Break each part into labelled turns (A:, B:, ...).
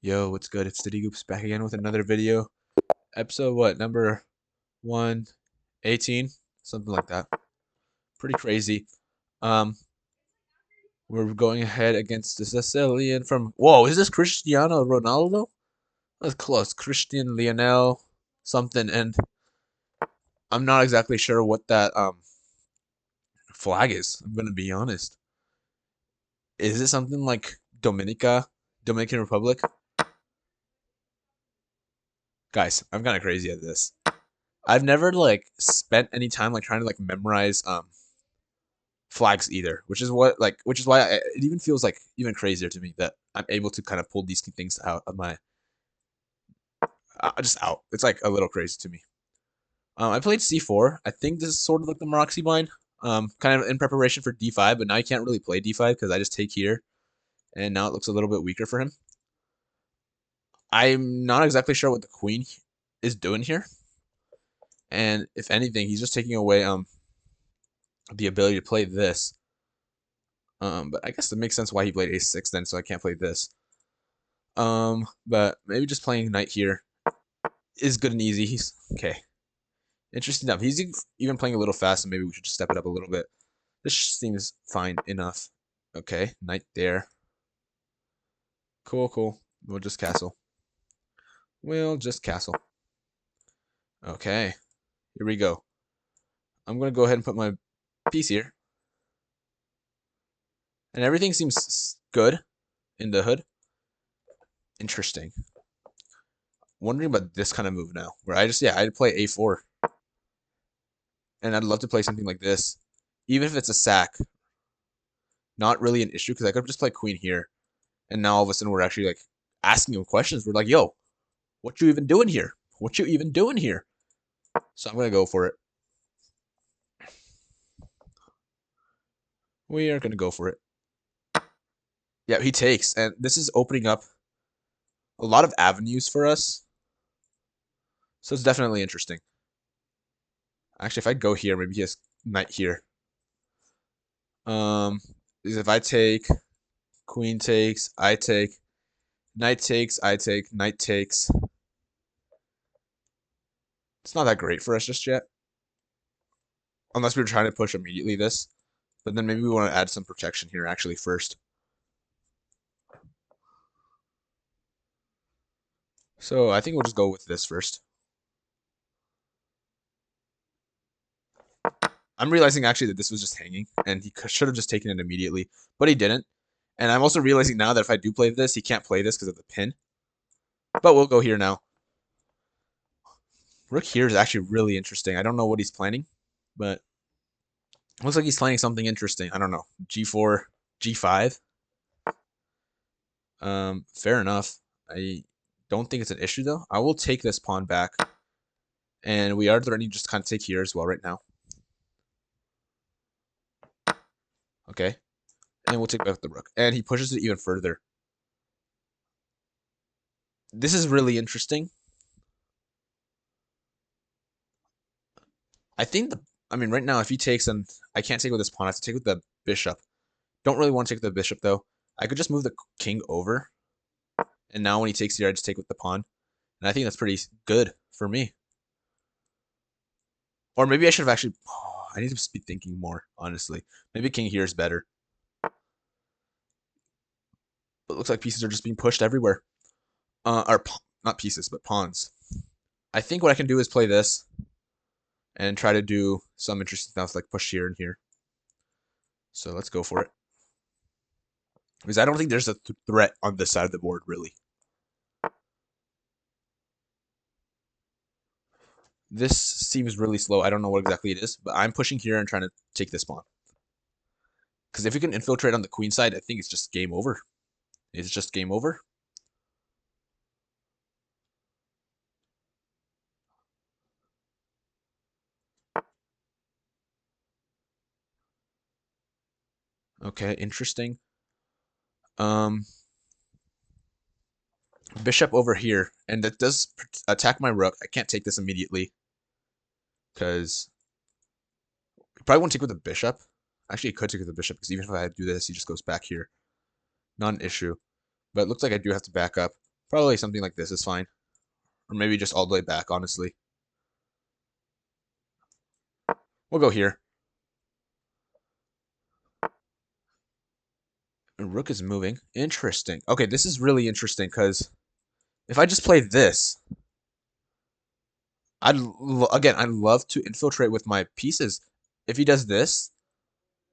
A: Yo, what's good? It's Diddy Goops back again with another video. Episode what? Number 118? Something like that. Pretty crazy. Um, we're going ahead against the Sicilian from Whoa, is this Cristiano Ronaldo? That's close. Christian Lionel something, and I'm not exactly sure what that flag is. I'm gonna be honest. Is it something like Dominican Republic? Guys, I'm kinda crazy at this. I've never like spent any time like trying to like memorize flags either, which is why it even feels like even crazier to me that I'm able to kind of pull these things out of my just out. It's like a little crazy to me. I played c4. I think this is sort of like the Maroczy bind, kind of in preparation for d5, but now I can't really play d5 because I just take here, and now it looks a little bit weaker for him. I'm not exactly sure what the queen is doing here, and if anything, he's just taking away the ability to play this. But I guess it makes sense why he played a6 then, so I can't play this. But maybe just playing knight here is good and easy. He's okay. Interesting enough. He's even playing a little fast, and maybe we should just step it up a little bit. This seems fine enough. Okay, knight there. Cool, cool. We'll just castle. We'll just castle. Okay, here we go. I'm gonna go ahead and put my piece here, and everything seems good in the hood. Interesting. Wondering about this kind of move now, where I'd play a4. And I'd love to play something like this, even if it's a sack. Not really an issue because I could just play queen here, and now all of a sudden we're actually like asking him questions. We're like, "Yo, what you even doing here? What you even doing here?" So I'm gonna go for it. We are gonna go for it. Yeah, he takes, and this is opening up a lot of avenues for us. So it's definitely interesting. Actually, if I go here, maybe he has knight here. Um, is if I take, queen takes, I take, knight takes, I take, knight takes. It's not that great for us just yet. Unless we were trying to push immediately this. But then maybe we want to add some protection here actually first. So I think we'll just go with this first. I'm realizing actually that this was just hanging, and he should have just taken it immediately, but he didn't. And I'm also realizing now that if I do play this, he can't play this because of the pin. But we'll go here now. Rook here is actually really interesting. I don't know what he's planning, but looks like he's planning something interesting. I don't know. G4, G5. Fair enough. I don't think it's an issue though. I will take this pawn back, and we are threatening just kind of take here as well right now. Okay, and we'll take back the rook, and he pushes it even further. This is really interesting. I mean, right now, if he takes, and I can't take with this pawn, I have to take with the bishop. Don't really want to take with the bishop, though. I could just move the king over, and now when he takes here, I just take with the pawn. And I think that's pretty good for me. Or maybe I should have actually... Oh, I need to be thinking more, honestly. Maybe king here is better. But it looks like pieces are just being pushed everywhere. Or not pieces, but pawns. I think what I can do is play this and try to do some interesting stuff like push here and here. So let's go for it. Because I don't think there's a threat on this side of the board, really. This seems really slow. I don't know what exactly it is, but I'm pushing here and trying to take this pawn. Because if we can infiltrate on the queen side, I think it's just game over. It's just game over. Okay, interesting. Bishop over here, and that does attack my rook. I can't take this immediately because you probably won't take with the bishop. Actually, you could take with the bishop because even if I do this, he just goes back here. Not an issue. But it looks like I do have to back up. Probably something like this is fine. Or maybe just all the way back, honestly. We'll go here. And rook is moving. Interesting. Okay, this is really interesting because if I just play this, again, I'd love to infiltrate with my pieces. If he does this,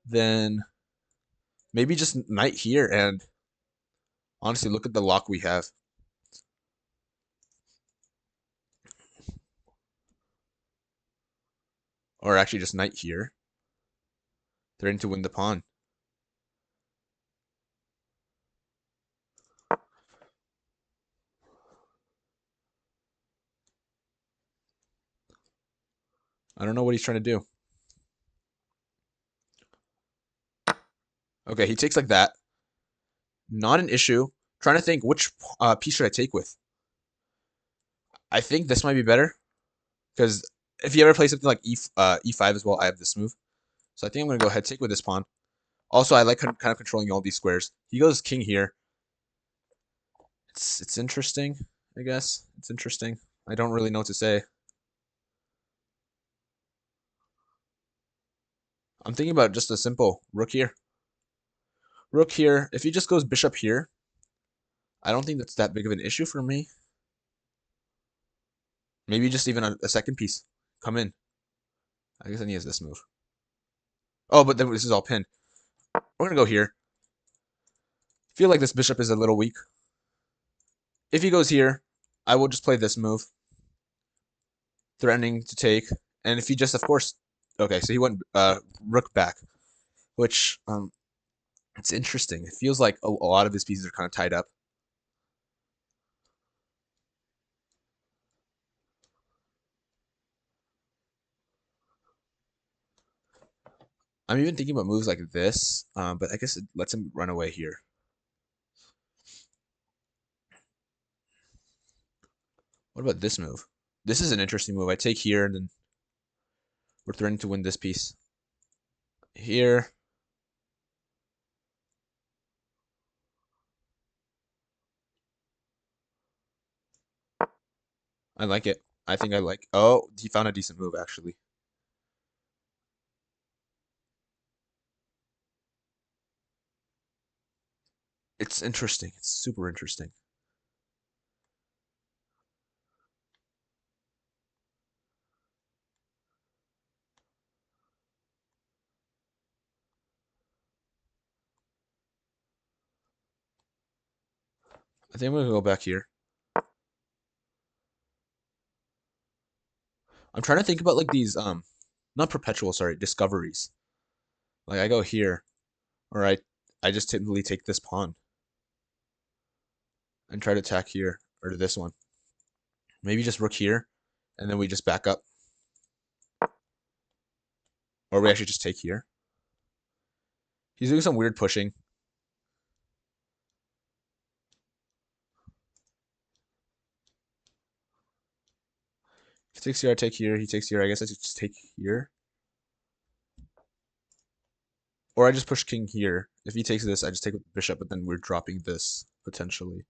A: then maybe just knight here and honestly look at the lock we have. Or actually just knight here. Threatening to win the pawn. I don't know what he's trying to do. Okay, he takes like that. Not an issue. Trying to think which piece should I take with. I think this might be better because if you ever play something like e5 as well, I have this move. So I think I'm going to go ahead take with this pawn. Also, I like kind of controlling all these squares. He goes king here. It's interesting, I guess. It's interesting. I don't really know what to say. I'm thinking about just a simple rook here. Rook here. If he just goes bishop here, I don't think that's that big of an issue for me. Maybe just even a second piece. Come in. I guess then he has this move. Oh, but then this is all pinned. We're going to go here. Feel like this bishop is a little weak. If he goes here, I will just play this move. Threatening to take. And if he just, of course... Okay, so he went rook back. Which, it's interesting. It feels like a lot of his pieces are kind of tied up. I'm even thinking about moves like this, but I guess it lets him run away here. What about this move? This is an interesting move. I take here, and then we're threatening to win this piece. Here. I like it. I think I like... Oh, he found a decent move, actually. It's interesting. It's super interesting. I think I'm going to go back here. I'm trying to think about, like, these, not perpetual, sorry, discoveries. Like, I go here, or I just typically take this pawn and try to attack here, or to this one. Maybe just rook here, and then we just back up. Or we actually just take here. He's doing some weird pushing. He takes here, I take here, he takes here. I guess I just take here. Or I just push king here. If he takes this, I just take with the bishop, but then we're dropping this, potentially.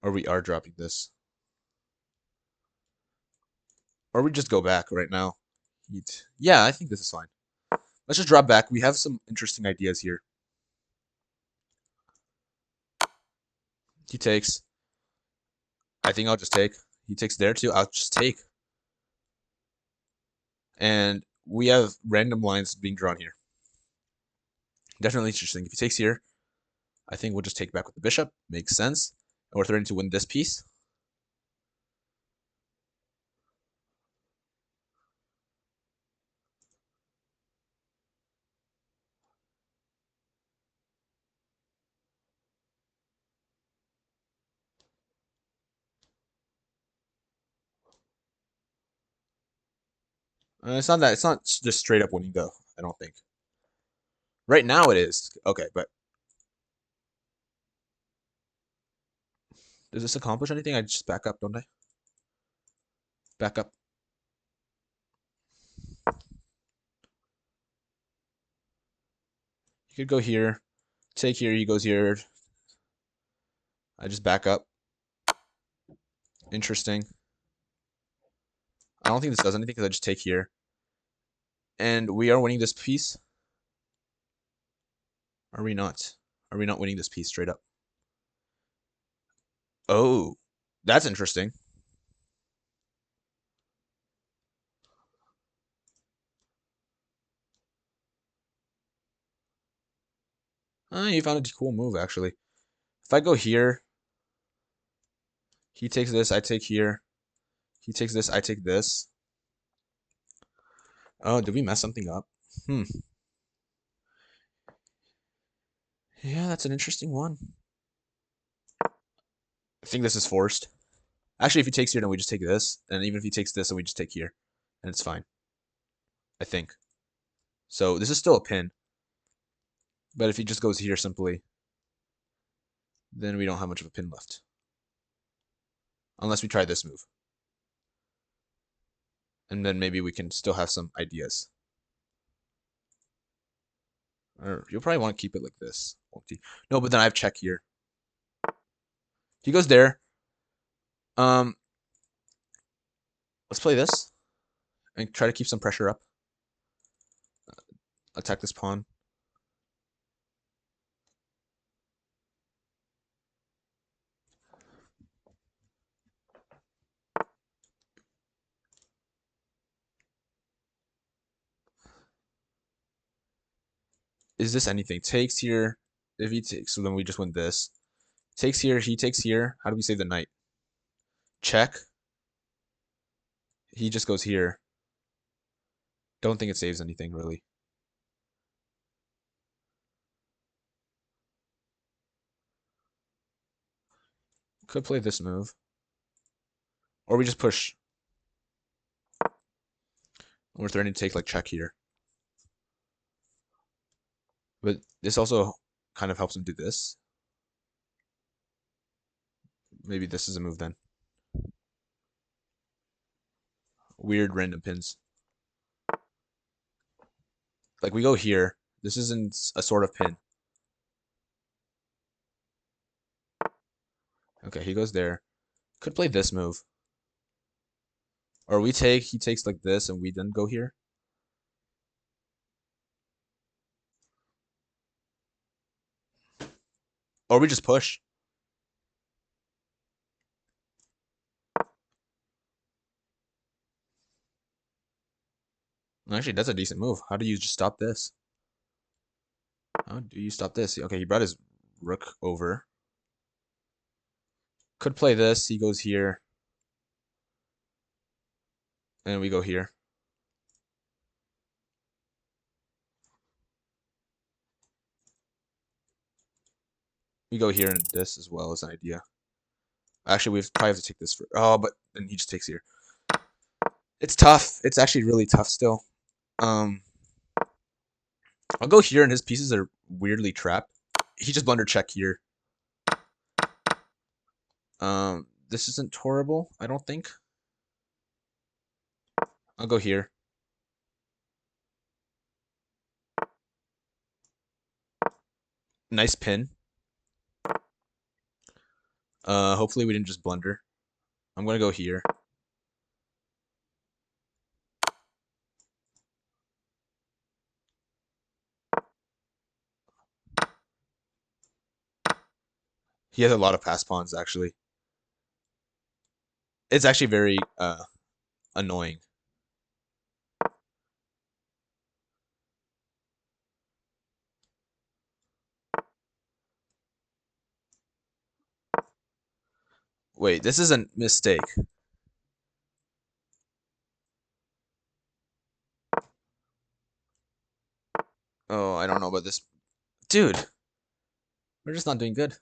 A: Or we are dropping this. Or we just go back right now. Yeah, I think this is fine. Let's just drop back. We have some interesting ideas here. He takes. I think I'll just take. He takes there too. I'll just take. And we have random lines being drawn here. Definitely interesting. If he takes here, I think we'll just take back with the bishop. Makes sense. And we're threatening to win this piece. It's not that. It's not just straight up winning though. I don't think. Right now it is. Okay, but does this accomplish anything? I just back up, don't I? Back up. He could go here. Take here. He goes here. I just back up. Interesting. I don't think this does anything because I just take here. And we are winning this piece. Are we not? Are we not winning this piece straight up? Oh, that's interesting. You found a cool move, actually. If I go here, he takes this, I take here. He takes this, I take this. Oh, did we mess something up? Hmm. Yeah, that's an interesting one. I think this is forced. Actually, if he takes here, then we just take this. And even if he takes this, then we just take here. And it's fine. I think. So this is still a pin. But if he just goes here simply, then we don't have much of a pin left. Unless we try this move. And then maybe we can still have some ideas. Or you'll probably want to keep it like this, won't you? No, but then I have check here. He goes there. Um, let's play this and try to keep some pressure up. Attack this pawn. Is this anything? Takes here. If he takes, so then we just win this. Takes here. He takes here. How do we save the knight? Check. He just goes here. Don't think it saves anything, really. Could play this move. Or we just push. We're threatening to take like check here. But this also kind of helps him do this. Maybe this is a move then. Weird random pins. Like we go here. This isn't a sort of pin. Okay, he goes there. Could play this move. Or we take, he takes like this and we then go here. Or we just push. Actually, that's a decent move. How do you just stop this? How do you stop this? Okay, he brought his rook over. Could play this. He goes here. And we go here. We go here and this as well as an idea. Actually, we probably have to take this for... Oh, but then he just takes here. It's tough. It's actually really tough still. I'll go here and his pieces are weirdly trapped. He just blunder check here. This isn't horrible, I don't think. I'll go here. Nice pin. Hopefully we didn't just blunder. I'm gonna go here. He has a lot of pass pawns, actually. It's actually very annoying. Wait, this is a mistake. Oh, I don't know about this. Dude, we're just not doing good.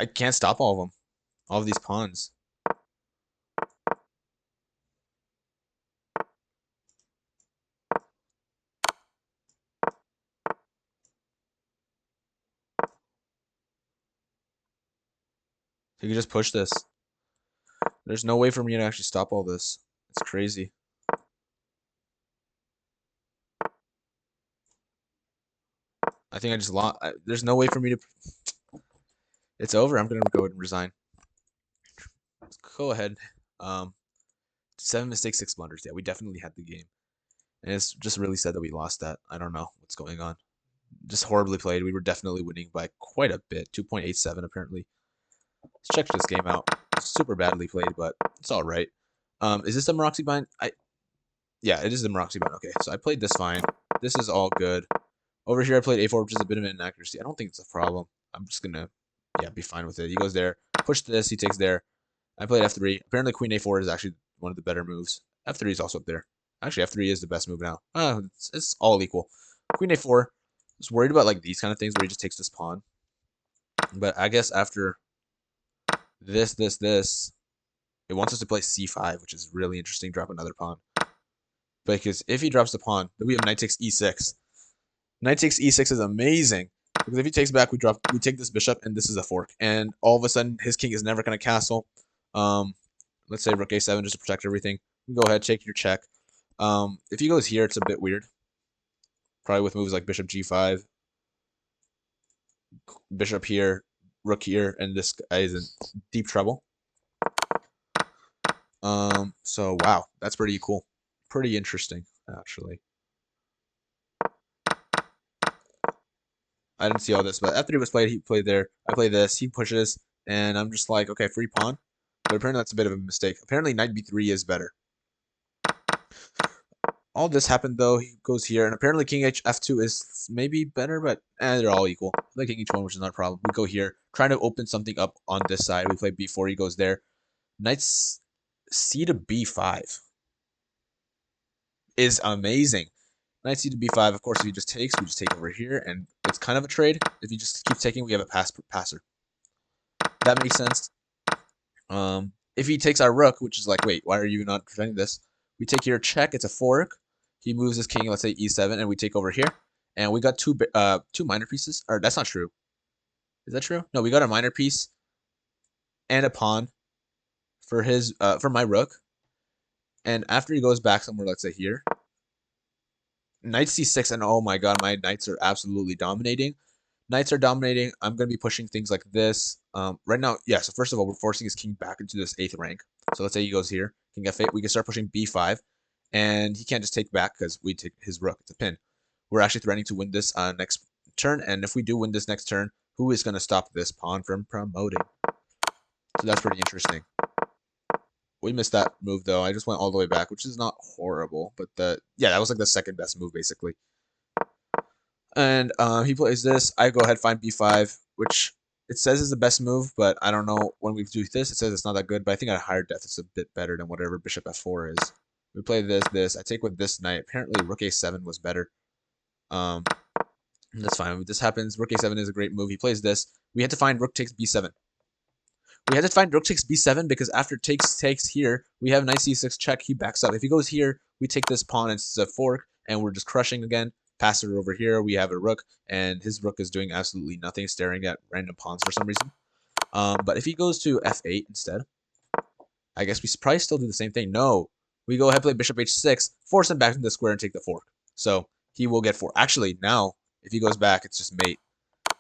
A: I can't stop all of them. All of these pawns. You can just push this. There's no way for me to actually stop all this. It's crazy. I think I just lost. There's no way for me to. It's over. I'm gonna go ahead and resign. Let's go ahead. Um, 7 mistakes, 6 blunders. Yeah, we definitely had the game, and it's just really sad that we lost that. I don't know what's going on. Just horribly played. We were definitely winning by quite a bit. 2.87 apparently. Let's check this game out. Super badly played, but it's all right. Is this the Maroczy bind? Yeah, it is the Maroczy bind. Okay, so I played this fine. This is all good. Over here, I played A4, which is a bit of an inaccuracy. I don't think it's a problem. I'm just gonna, yeah, be fine with it. He goes there, push this, he takes there. I played F3. Apparently, Queen A4 is actually one of the better moves. F3 is also up there. Actually, F3 is the best move now. It's all equal. Queen A4. I was worried about like these kind of things where he just takes this pawn. But I guess after this, it wants us to play C5, which is really interesting. Drop another pawn. Because if he drops the pawn, then we have knight takes E6. Knight takes E6 is amazing. Because if he takes back, we take this bishop, and this is a fork. And all of a sudden, his king is never going to castle. Let's say rook A7 just to protect everything. You go ahead, take your check. If he goes here, it's a bit weird. Probably with moves like bishop G5, bishop here, rook here, and this guy is in deep trouble. So wow, that's pretty cool. Pretty interesting, actually. I didn't see all this, but after he was played, he played there. I play this, he pushes, and I'm just like, okay, free pawn. But apparently that's a bit of a mistake. Apparently knight b3 is better. All this happened though. He goes here, and apparently king h f2 is maybe better, but they're all equal. I like king h1, which is not a problem. We go here, trying to open something up on this side. We play b4. He goes there. Knight c to b5 is amazing. Knight c to b5. Of course, if he just takes, we just take over here, and it's kind of a trade. If he just keeps taking, we have a passer. That makes sense. If he takes our rook, which is like, wait, why are you not defending this? We take here, check. It's a fork. He moves his king, let's say e7, and we take over here. And we got two minor pieces. Or that's not true. Is that true? No, we got a minor piece and a pawn for his for my rook. And after he goes back somewhere, let's say here, knight c6, and oh my god, my knights are absolutely dominating. Knights are dominating. I'm going to be pushing things like this. Right now, yeah, so first of all, we're forcing his king back into this 8th rank. So let's say he goes here, king f8. We can start pushing b5, and he can't just take back because we take his rook. It's a pin. We're actually threatening to win this next turn, and if we do win this next turn, who is going to stop this pawn from promoting? So that's pretty interesting. We missed that move, though. I just went all the way back, which is not horrible, but yeah, that was like the second best move, basically. And he plays this. I go ahead, find b5, which it says is the best move, but I don't know. When we do this, it says it's not that good, but I think at a higher depth, it's a bit better than whatever bishop f4 is. We play this. I take with this knight. Apparently, rook a7 was better. That's fine. When this happens, rook a7 is a great move. He plays this. We had to find rook takes b7. We had to find rook takes b7 because after takes here, we have knight c6 check. He backs up. If he goes here, we take this pawn. It's a fork, and we're just crushing again. Pass it over here. We have a rook, and his rook is doing absolutely nothing, staring at random pawns for some reason. But if he goes to f8 instead, I guess we probably still do the same thing. No, we go ahead, play bishop h6, force him back into the square, and take the fork. So he will get 4. Actually, now, if he goes back, it's just mate.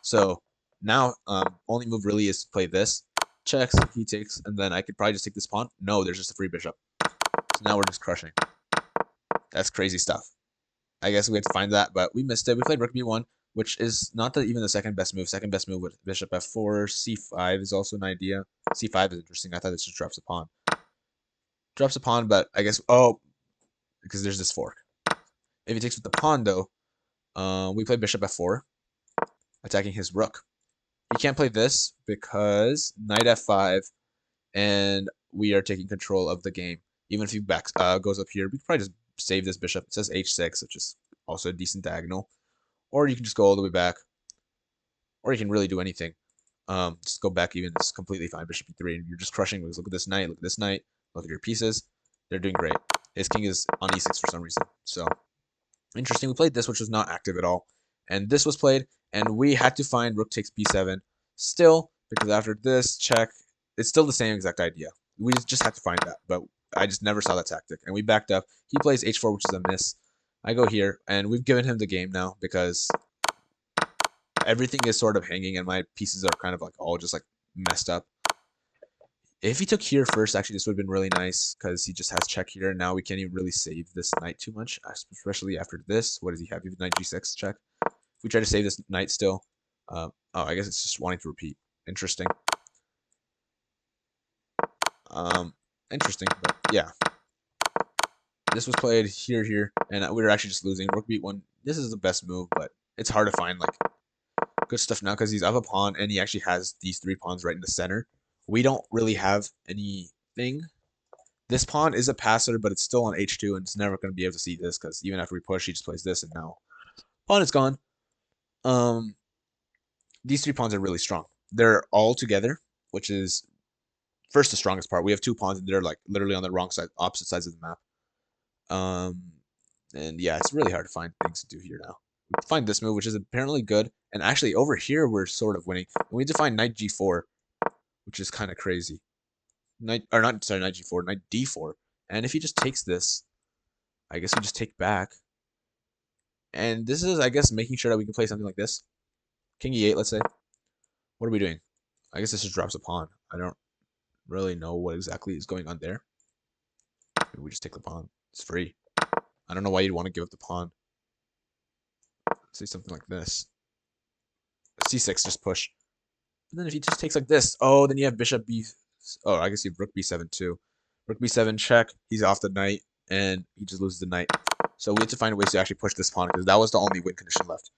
A: So now, only move really is to play this. Checks, he takes, and then I could probably just take this pawn. No, there's just a free bishop. So now we're just crushing. That's crazy stuff. I guess we had to find that, but we missed it. We played rook b1, which is not even the second best move. Second best move with bishop f4. c5 is also an idea. c5 is interesting. I thought this just drops a pawn. Drops a pawn, but I guess, because there's this fork. If he takes with the pawn, though, we play bishop f4, attacking his rook. He can't play this because knight f5, and we are taking control of the game. Even if he goes up here, we could probably just save this bishop. It says h6, which is also a decent diagonal. Or you can just go all the way back. Or you can really do anything. Just go back even. It's completely fine. Bishop e3, and you're just crushing. Look at this knight. Look at this knight. Look at your pieces. They're doing great. His king is on e6 for some reason. So, interesting. We played this, which was not active at all. And this was played, and we had to find rook takes b7 still, because after this check, it's still the same exact idea. We just had to find that, but I just never saw that tactic, and we backed up. He plays h4, which is a miss. I go here, and we've given him the game now because everything is sort of hanging, and my pieces are kind of like all just like messed up. If he took here first, actually, this would have been really nice because he just has check here. And now we can't even really save this knight too much, especially after this. What does he have? He has knight g6 check. If we try to save this knight still, oh, I guess it's just wanting to repeat. Interesting. Interesting, but yeah. This was played here, and we were actually just losing. Rook b1. This is the best move, but it's hard to find like good stuff now because he's up a pawn and he actually has these 3 pawns right in the center. We don't really have anything. This pawn is a passer, but it's still on h2, and it's never going to be able to see this because even after we push, he just plays this, and now pawn is gone. These 3 pawns are really strong. They're all together, which is first the strongest part. We have 2 pawns, and they're like literally on the wrong side, opposite sides of the map. And yeah, it's really hard to find things to do here now. We find this move, which is apparently good, and actually over here we're sort of winning. And we need to find knight g4, which is kind of crazy. Knight g4, knight d4. And if he just takes this, I guess we just take back. And this is, I guess, making sure that we can play something like this. King e8, let's say. What are we doing? I guess this just drops a pawn. I don't really know what exactly is going on there. Maybe we just take the pawn. It's free. I don't know why you'd want to give up the pawn. Let's say something like this. c6, just push. And then if he just takes like this, oh, then you have bishop b. Oh, I guess you have rook b7 too. Rook b7 check. He's off the knight, and he just loses the knight. So we have to find ways to actually push this pawn because that was the only win condition left.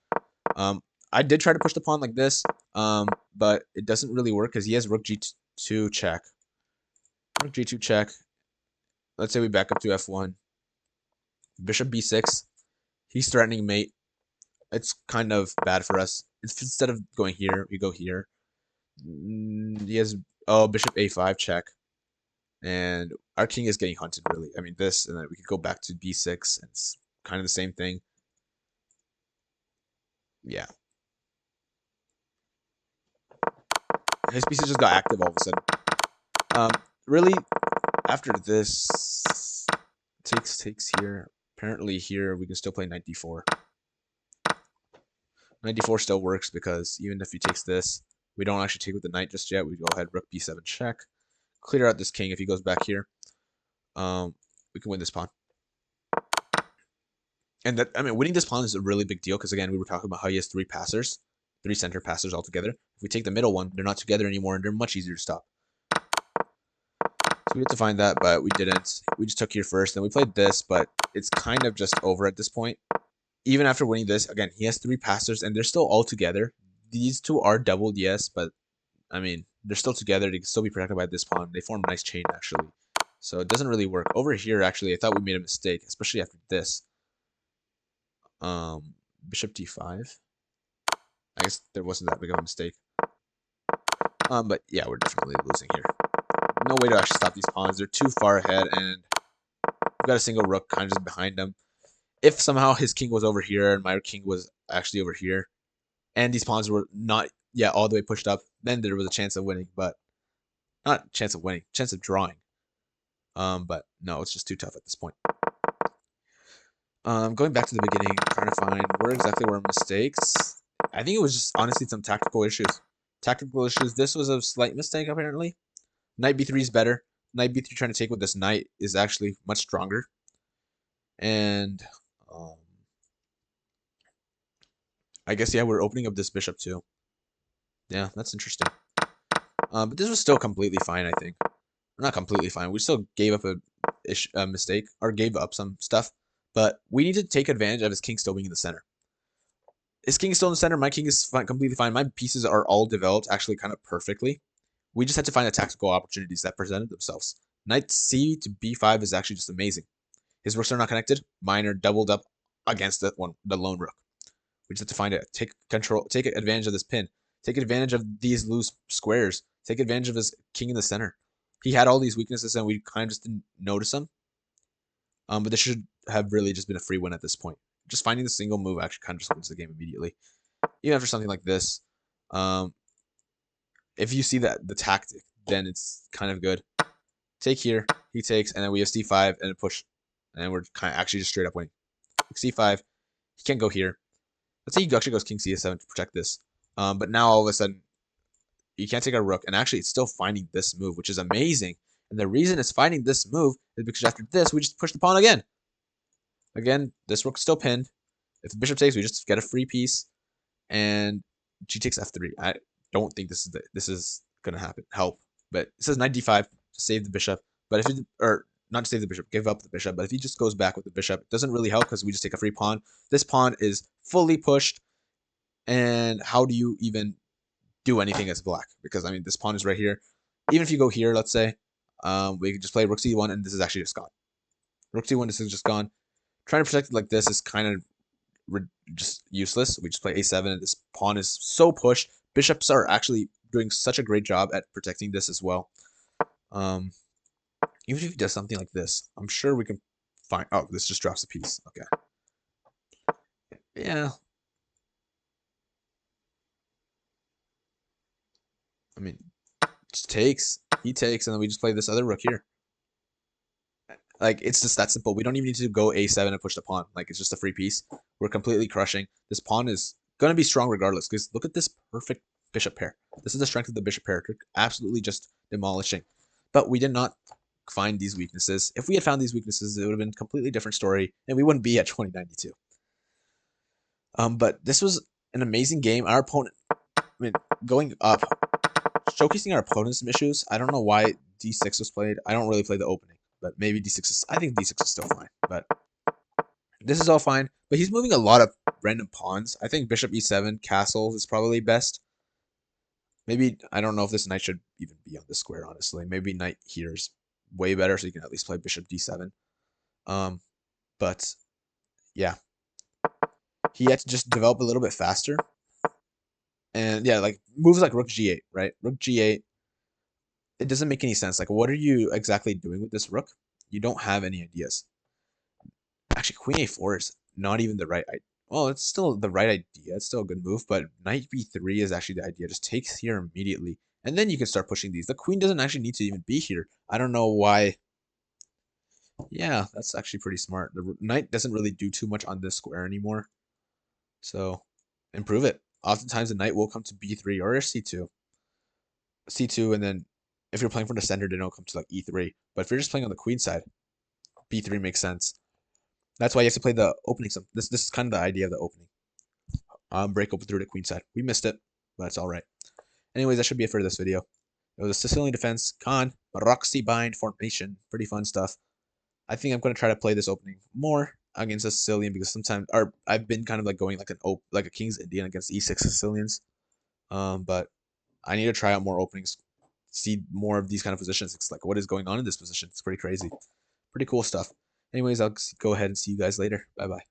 A: I did try to push the pawn like this, but it doesn't really work because he has rook g2 check. Rook g2 check. Let's say we back up to f1. Bishop b6. He's threatening mate. It's kind of bad for us. Instead of going here, we go here. He has bishop a5 check, and our king is getting hunted really. I mean this, and then we could go back to b6, and it's kind of the same thing. Yeah, his pieces just got active all of a sudden. Really, after this takes here. Apparently here we can still play knight d4. Knight d4 still works because even if he takes this, we don't actually take with the knight just yet. We go ahead, rook b7 check. Clear out this king if he goes back here. We can win this pawn. And that, I mean, winning this pawn is a really big deal because again, we were talking about how he has 3 passers, 3 center passers altogether. If we take the middle one, they're not together anymore, and they're much easier to stop. So we had to find that, but we didn't. We just took here first, then we played this, but it's kind of just over at this point. Even after winning this, again, he has 3 passers, and they're still all together. These 2 are doubled, yes, but I mean, they're still together. They can still be protected by this pawn. They form a nice chain, actually. So it doesn't really work. Over here, actually, I thought we made a mistake, especially after this. Bishop d5. I guess there wasn't that big of a mistake. But yeah, we're definitely losing here. No way to actually stop these pawns. They're too far ahead, and we've got a single rook kind of just behind them. If somehow his king was over here and my king was actually over here, and these pawns were not yet all the way pushed up, then there was a chance of winning, but not chance of winning, chance of drawing. But no, it's just too tough at this point. Going back to the beginning, trying to find where exactly were mistakes. I think it was just honestly some tactical issues. This was a slight mistake apparently. Knight b3 is better. Knight b3 trying to take with this knight is actually much stronger. And I guess yeah, we're opening up this bishop too. Yeah, that's interesting. But this was still completely fine, I think. Not completely fine. We still gave up a mistake, or gave up some stuff. But we need to take advantage of his king still being in the center. His king is still in the center. My king is completely fine. My pieces are all developed actually kind of perfectly. We just had to find the tactical opportunities that presented themselves. Knight c to b5 is actually just amazing. His rooks are not connected. Mine are doubled up against the lone rook. We just have to find it. Take advantage of this pin. Take advantage of these loose squares. Take advantage of his king in the center. He had all these weaknesses, and we kind of just didn't notice them. But this should have really just been a free win at this point. Just finding the single move actually kind of just wins the game immediately. Even after something like this, if you see that the tactic, then it's kind of good. Take here, he takes, and then we have c5 and a push, and we're kind of actually just straight up winning. c5, he can't go here. Let's say he actually goes king c7 to protect this. But now all of a sudden, you can't take our rook, and actually it's still finding this move, which is amazing. And the reason it's finding this move is because after this, we just push the pawn again. Again, this rook's still pinned. If the bishop takes, we just get a free piece, and g takes f3. I don't think this is gonna happen. Help, but it says knight d5 to save the bishop. But if you or not to save the bishop, give up the bishop. But if he just goes back with the bishop, it doesn't really help because we just take a free pawn. This pawn is fully pushed, and how do you even do anything as black? Because I mean, this pawn is right here. Even if you go here, let's say, we could just play rook c1, and this is actually just gone. Rook c1, this is just gone. Trying to protect it like this is kind of just useless. We just play a7, and this pawn is so pushed. Bishops are actually doing such a great job at protecting this as well. Even if he does something like this, I'm sure we can find. Oh, this just drops a piece. Okay. Yeah. I mean, just takes. He takes, and then we just play this other rook here. Like, it's just that simple. We don't even need to go a7 and push the pawn. Like, it's just a free piece. We're completely crushing. This pawn is going to be strong regardless, because look at this perfect bishop pair. This is the strength of the bishop pair. They're absolutely just demolishing. But we did not find these weaknesses. If we had found these weaknesses, it would have been a completely different story, and we wouldn't be at 2092. But this was an amazing game. Our opponent, I mean, going up, showcasing our opponent's issues. I don't know why d6 was played. I don't really play the opening, but maybe d6 is. I think d6 is still fine, but this is all fine. But he's moving a lot of random pawns. I think bishop e7, castle is probably best. Maybe, I don't know if this knight should even be on the square, honestly. Maybe knight here is way better, so you can at least play bishop d7. But yeah, he had to just develop a little bit faster. And yeah, like moves like rook g8, right? Rook g8. It doesn't make any sense. Like, what are you exactly doing with this rook? You don't have any ideas. Actually, queen a4 is not even the right idea. Well, it's still the right idea. It's still a good move, but knight b3 is actually the idea. Just takes here immediately, and then you can start pushing these. The queen doesn't actually need to even be here. I don't know why. Yeah, that's actually pretty smart. The knight doesn't really do too much on this square anymore, so improve it. Oftentimes, the knight will come to b3 or c2. C2, and then if you're playing for the center, then it'll come to like e3. But if you're just playing on the queen side, b3 makes sense. That's why you have to play the opening. This is kind of the idea of the opening. Break open through the queen side. We missed it, but that's all right. Anyways, that should be it for this video. It was a Sicilian defense, con, Maroczy bind formation. Pretty fun stuff. I think I'm going to try to play this opening more against a Sicilian because sometimes, or I've been kind of like going like a King's Indian against e6 Sicilians. But I need to try out more openings, see more of these kind of positions. It's like, what is going on in this position? It's pretty crazy. Pretty cool stuff. Anyways, I'll go ahead and see you guys later. Bye-bye.